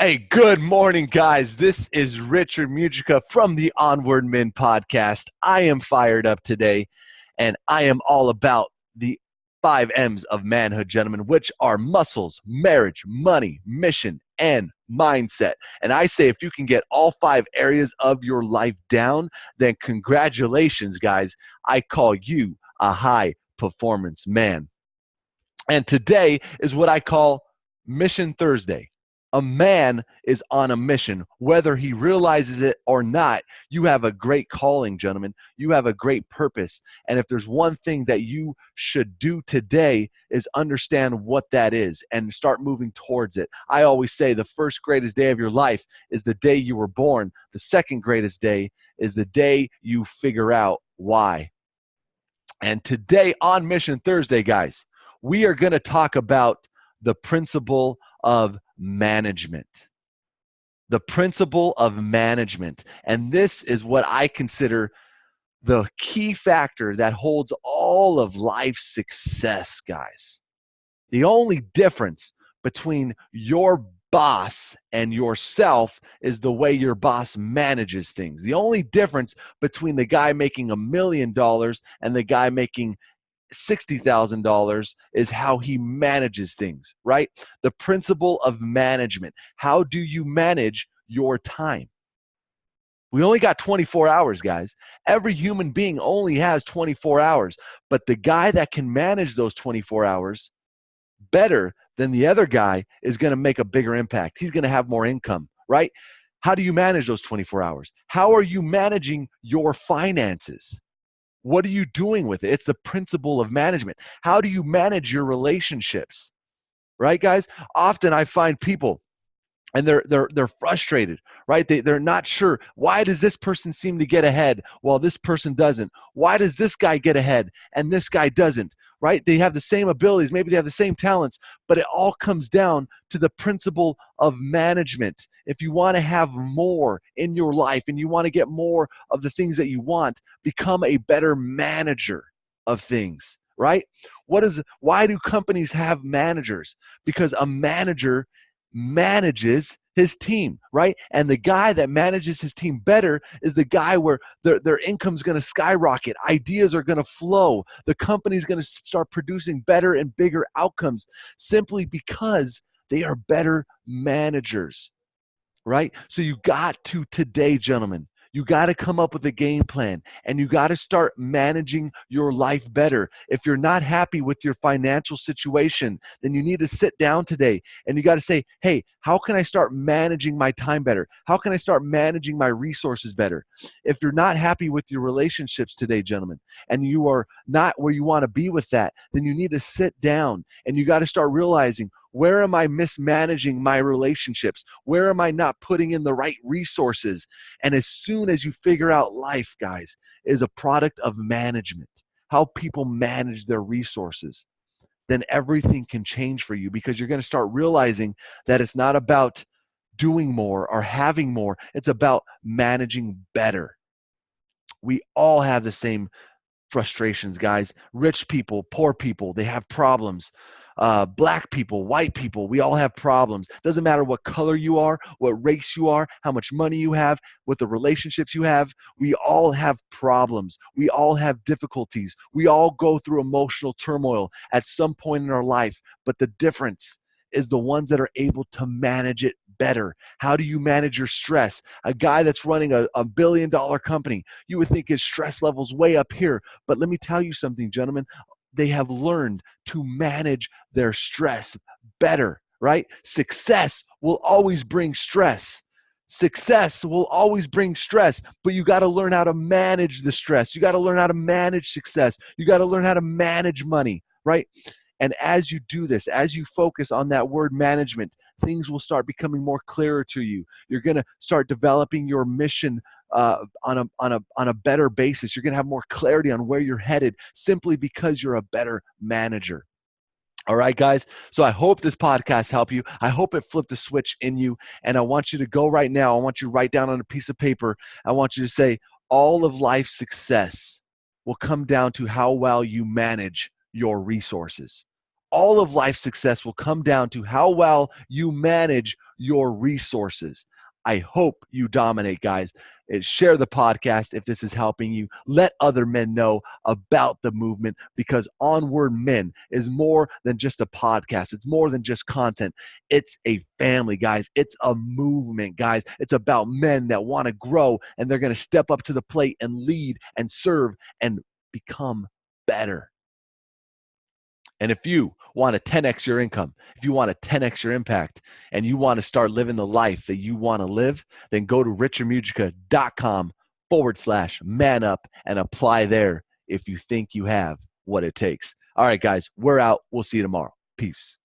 Hey, good morning, guys. This is Richard Mugica from the Onward Men Podcast. I am fired up today, and I am all about the 5 M's of manhood, gentlemen, which are muscles, marriage, money, mission, and mindset. And I say if you can get all 5 areas of your life down, then congratulations, guys. I call you a high performance man. And today is what I call Mission Thursday. A man is on a mission, whether he realizes it or not. You have a great calling, gentlemen. You have a great purpose. And if there's one thing that you should do today is understand what that is and start moving towards it. I always say the first greatest day of your life is the day you were born. The second greatest day is the day you figure out why. And today on Mission Thursday, guys, we are going to talk about the principle of management. The principle of management. And this is what I consider the key factor that holds all of life's success, guys. The only difference between your boss and yourself is the way your boss manages things. The only difference between the guy making $1 million and the guy making $60,000 is how he manages things, right? The principle of management. How do you manage your time? We only got 24 hours, guys. Every human being only has 24 hours, but the guy that can manage those 24 hours better than the other guy is going to make a bigger impact. He's going to have more income, right? How do you manage those 24 hours? How are you managing your finances? What are you doing with it? It's the principle of management. How do you manage your relationships? Right, guys? Often I find people and they're frustrated, right? They're not sure. Why does this person seem to get ahead while this person doesn't? Why does this guy get ahead and this guy doesn't? Right? They have the same abilities, maybe they have the same talents, but it all comes down to the principle of management. If you want to have more in your life and you want to get more of the things that you want, become a better manager of things, right? Why do companies have managers? Because a manager manages his team, right? And the guy that manages his team better is the guy where their income's going to skyrocket. Ideas are going to flow. The company's going to start producing better and bigger outcomes simply because they are better managers, right? So you got to today, gentlemen, you got to come up with a game plan and you got to start managing your life better. If you're not happy with your financial situation, then you need to sit down today and you got to say, hey, how can I start managing my time better? How can I start managing my resources better? If you're not happy with your relationships today, gentlemen, and you are not where you want to be with that, then you need to sit down and you got to start realizing, where am I mismanaging my relationships? Where am I not putting in the right resources? And as soon as you figure out life, guys, is a product of management, how people manage their resources, then everything can change for you because you're going to start realizing that it's not about doing more or having more. It's about managing better. We all have the same frustrations, guys. Rich people, poor people, they have problems. Black people, white people, we all have problems. Doesn't matter what color you are, what race you are, how much money you have, what the relationships you have. We all have problems. We all have difficulties. We all go through emotional turmoil at some point in our life. But the difference is the ones that are able to manage it better. How do you manage your stress? A guy that's running a $1 billion company, you would think his stress level's way up here. But let me tell you something, gentlemen. They have learned to manage their stress better, right? Success will always bring stress. Success will always bring stress, but you got to learn how to manage the stress. You got to learn how to manage success. You got to learn how to manage money, right? And as you do this, as you focus on that word management, things will start becoming more clearer to you. You're going to start developing your mission on a better basis. You're going to have more clarity on where you're headed simply because you're a better manager. All right, guys. So I hope this podcast helped you. I hope it flipped the switch in you. And I want you to go right now. I want you to write down on a piece of paper. I want you to say, all of life's success will come down to how well you manage your resources. All of life's success will come down to how well you manage your resources. I hope you dominate, guys. Share the podcast if this is helping you. Let other men know about the movement, because Onward Men is more than just a podcast. It's more than just content. It's a family, guys. It's a movement, guys. It's about men that want to grow, and they're going to step up to the plate and lead and serve and become better. And if you want to 10x your income, if you want to 10x your impact, and you want to start living the life that you want to live, then go to richardmugica.com/man up and apply there if you think you have what it takes. All right, guys, we're out. We'll see you tomorrow. Peace.